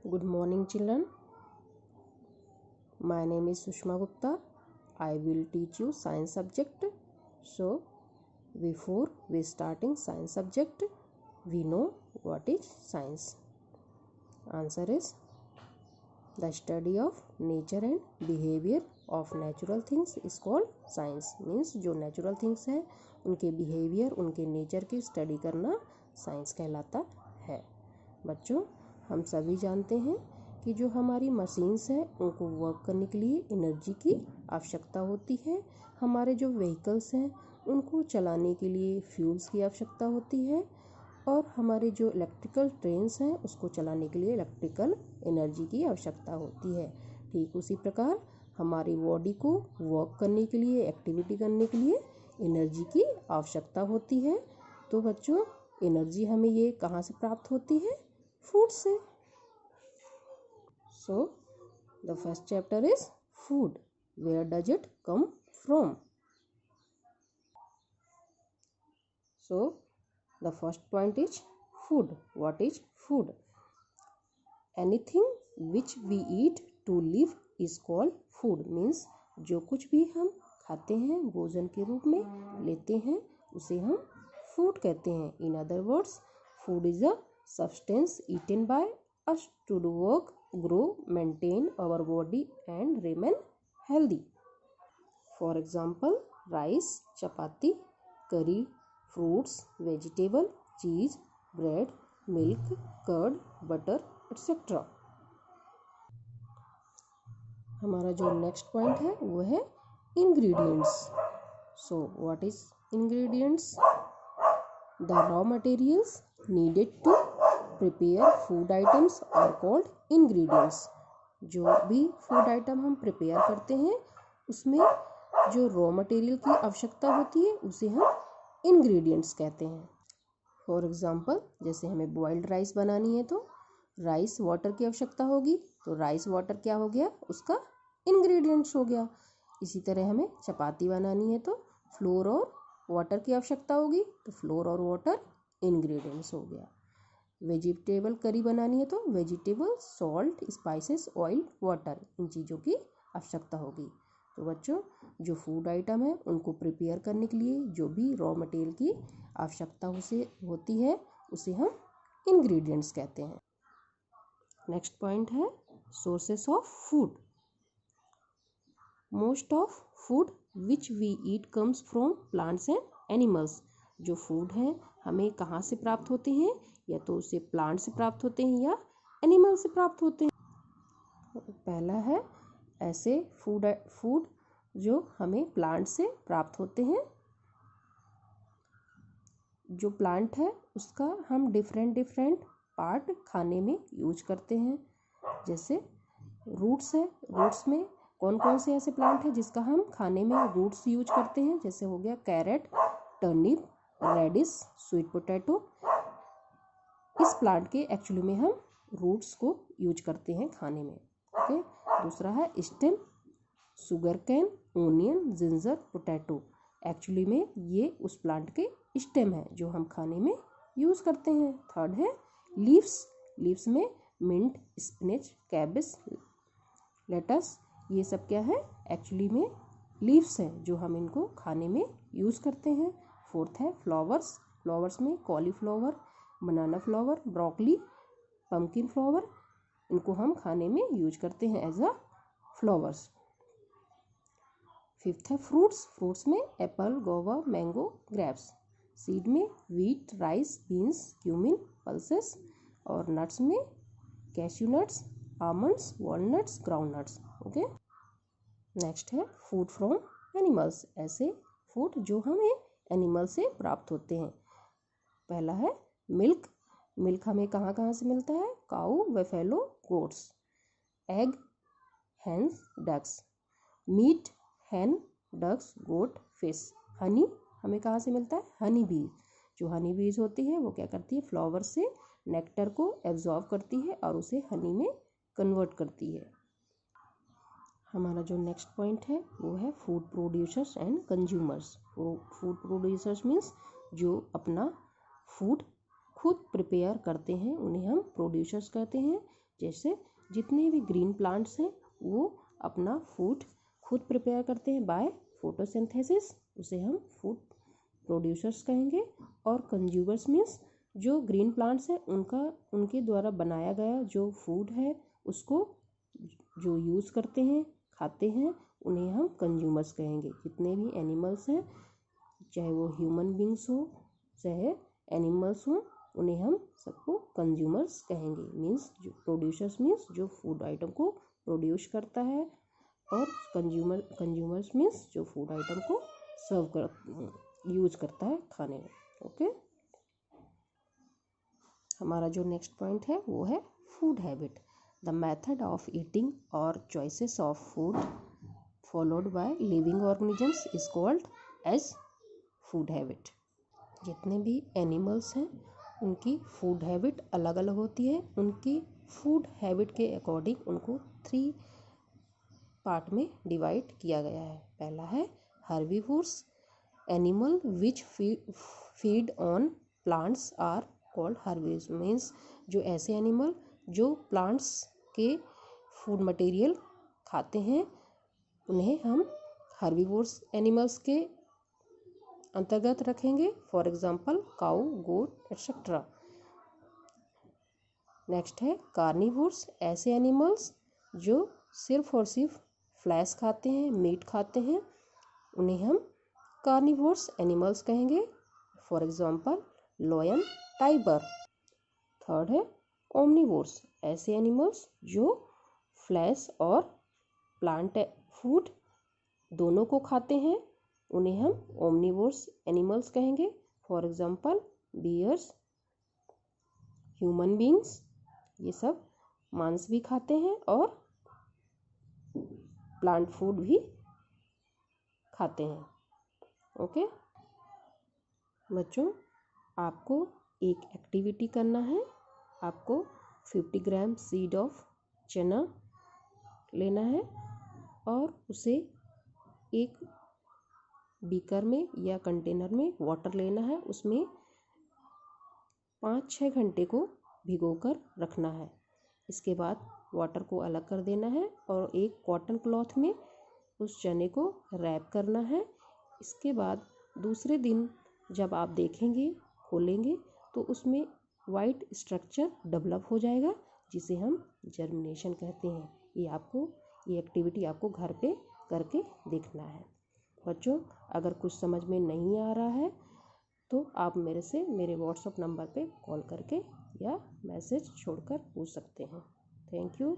Good morning, children. My name is Sushma Gupta. I will teach you science subject. So, before we starting science subject, we know what is science. Answer is the study of nature and behavior of natural things is called science. Means जो natural things है उनके behavior, उनके nature की study करना science कहलाता है। बच्चों, हम सभी जानते हैं कि जो हमारी मशीन्स हैं उनको वर्क करने के लिए एनर्जी की आवश्यकता होती है। हमारे जो व्हीकल्स हैं उनको चलाने के लिए फ्यूल्स की आवश्यकता होती है और हमारे जो इलेक्ट्रिकल ट्रेन्स हैं उसको चलाने के लिए इलेक्ट्रिकल एनर्जी की आवश्यकता होती है। ठीक उसी प्रकार हमारी बॉडी को वर्क करने के लिए, एक्टिविटी करने के लिए एनर्जी की आवश्यकता होती है। तो बच्चों, एनर्जी हमें ये कहाँ से प्राप्त होती है? फूड से। So, the first chapter is food. Where does it come from? So, the first point is food. What is food? Anything which we eat to live is called food. Means जो कुछ भी हम खाते हैं, भोजन के रूप में लेते हैं, उसे हम food कहते हैं. In other words, food is a substance eaten by us to do work, grow, maintain our body and remain healthy. For example, rice, chapati, curry, fruits, vegetable, cheese, bread, milk, curd, butter, etc. हमारा जो next point है वो है ingredients. So what is ingredients? The raw materials needed to prepare food items are called ingredients. जो भी food item हम prepare करते हैं उसमें जो रॉ मटेरियल की आवश्यकता होती है उसे हम इंग्रेडिएंट्स कहते हैं। फॉर एग्जांपल, जैसे हमें बॉइल्ड राइस बनानी है तो राइस वाटर की आवश्यकता होगी, तो राइस वाटर क्या हो गया? उसका इंग्रेडिएंट्स हो गया। इसी तरह हमें चपाती बनानी है तो फ्लोर और वाटर की आवश्यकता होगी, तो फ्लोर और वाटर इंग्रेडिएंट्स हो गया। वेजिटेबल करी बनानी है तो vegetable, salt, spices, oil, water, इन चीज़ों की आवश्यकता होगी। तो बच्चों, जो फूड आइटम है उनको प्रिपेयर करने के लिए जो भी रॉ मटेरियल की आवश्यकता उसे होती है उसे हम इंग्रेडिएंट्स कहते हैं। नेक्स्ट पॉइंट है sources of food. Most of food which we eat comes from plants and animals. जो फूड है हमें कहाँ से प्राप्त होते हैं? या तो उसे प्लांट से प्राप्त होते हैं या एनिमल से प्राप्त होते हैं। पहला है ऐसे फूड जो हमें प्लांट से प्राप्त होते हैं। जो प्लांट है उसका हम डिफरेंट पार्ट खाने में यूज करते हैं। जैसे रूट्स है, रूट्स में कौन कौन से ऐसे प्लांट है जिसका हम खाने में रूट्स यूज करते हैं? जैसे हो गया carrot, turnip, radish, sweet potato. इस प्लांट के एक्चुअली में हम रूट्स को यूज करते हैं खाने में। ओके। दूसरा है stem, sugar cane, onion, ginger, potato. Actually में ये उस प्लांट के स्टेम है जो हम खाने में यूज करते हैं। थर्ड है लीव्स। लीव्स में मिंट, स्पिनच, कैबेज, लेटस, ये सब क्या है? एक्चुअली में लीव्स हैं जो हम इनको खाने में यूज करते हैं। फोर्थ है फ्लावर्स। फ्लावर्स में cauliflower, banana flower, broccoli, pumpkin flower, इनको हम खाने में यूज करते हैं एज अ फ्लावर्स। फिफ्थ है फ्रूट्स। फ्रूट्स में apple, guava, mango, grapes. Seed में wheat, rice, beans, cumin, pulses. और नट्स में cashew nuts, almonds, walnuts, ground nuts. Okay. Next है फूड फ्रॉम एनिमल्स। ऐसे फूड जो हमें एनिमल से प्राप्त होते हैं। पहला है मिल्क। मिल्क हमें कहाँ कहाँ से मिलता है? Cow, buffalo, goats. Egg, hens, ducks. Meat, hen, ducks, goat, fish. Honey हमें कहाँ से मिलता है? हनी बीज। जो हनी बीज होती है वो क्या करती है? फ्लावर से नेक्टर को एब्जॉर्ब करती है और उसे हनी में कन्वर्ट करती है। हमारा जो नेक्स्ट पॉइंट है वो है food producers and consumers. Food producers means जो अपना फूड खुद प्रिपेयर करते हैं उन्हें हम प्रोड्यूसर्स कहते हैं। जैसे जितने भी ग्रीन प्लांट्स हैं वो अपना फूड खुद प्रिपेयर करते हैं बाय फोटोसिंथेसिस, उसे हम फूड प्रोड्यूसर्स कहेंगे। और कंज्यूमर्स मीन्स जो ग्रीन प्लांट्स हैं उनके द्वारा बनाया गया जो फूड है उसको जो यूज़ करते हैं, खाते हैं, उन्हें हम कंज्यूमर्स कहेंगे। जितने भी एनिमल्स हैं, चाहे वो ह्यूमन बींग्स हो चाहे एनिमल्स हो, उन्हें हम सबको कंज्यूमर्स कहेंगे। मीन्स जो प्रोड्यूसर्स मीन्स जो फूड आइटम को प्रोड्यूस करता है, और कंज्यूमर्स मीन्स जो फूड आइटम को यूज करता है खाने में। ओके, हमारा जो नेक्स्ट पॉइंट है वो है food habit. The method of eating और choices of food followed by living organisms is called as food habit. जितने भी एनिमल्स हैं उनकी फूड हैबिट अलग अलग होती है। उनकी फूड हैबिट के अकॉर्डिंग उनको 3 पार्ट में डिवाइड किया गया है। पहला है herbivores, animal which feed on plants are called herbivores. Means जो ऐसे एनिमल जो प्लांट्स के फूड मटेरियल खाते हैं उन्हें हम हर्बीवोर्स एनिमल्स के अंतर्गत रखेंगे। For example cow, goat etcetera. Next है कार्निवोर्स, ऐसे एनिमल्स जो सिर्फ और सिर्फ फ्लैश खाते हैं, मीट खाते हैं, उन्हें हम कार्निवोर्स एनिमल्स कहेंगे। For example lion, tiger. Third है ओमनिवोर्स, ऐसे एनिमल्स जो फ्लैश और प्लांट फूड दोनों को खाते हैं, उन्हें हम ओमनिवोर्स एनिमल्स कहेंगे। For example bears, human beings, ये सब मांस भी खाते हैं और प्लांट फूड भी खाते हैं। ओके बच्चों, आपको एक एक्टिविटी करना है। आपको 50 ग्राम सीड ऑफ चना लेना है और उसे एक बीकर में या कंटेनर में वाटर लेना है। उसमें 5-6 घंटे को भिगोकर रखना है। इसके बाद वाटर को अलग कर देना है और एक कॉटन क्लॉथ में उस चने को रैप करना है। इसके बाद दूसरे दिन जब आप देखेंगे, खोलेंगे, तो उसमें वाइट स्ट्रक्चर डेवलप हो जाएगा, जिसे हम जर्मिनेशन कहते हैं। ये एक्टिविटी आपको घर पे करके देखना है। बच्चों, अगर कुछ समझ में नहीं आ रहा है तो आप मेरे व्हाट्सएप नंबर पे कॉल करके या मैसेज छोड़कर पूछ सकते हैं। Thank you.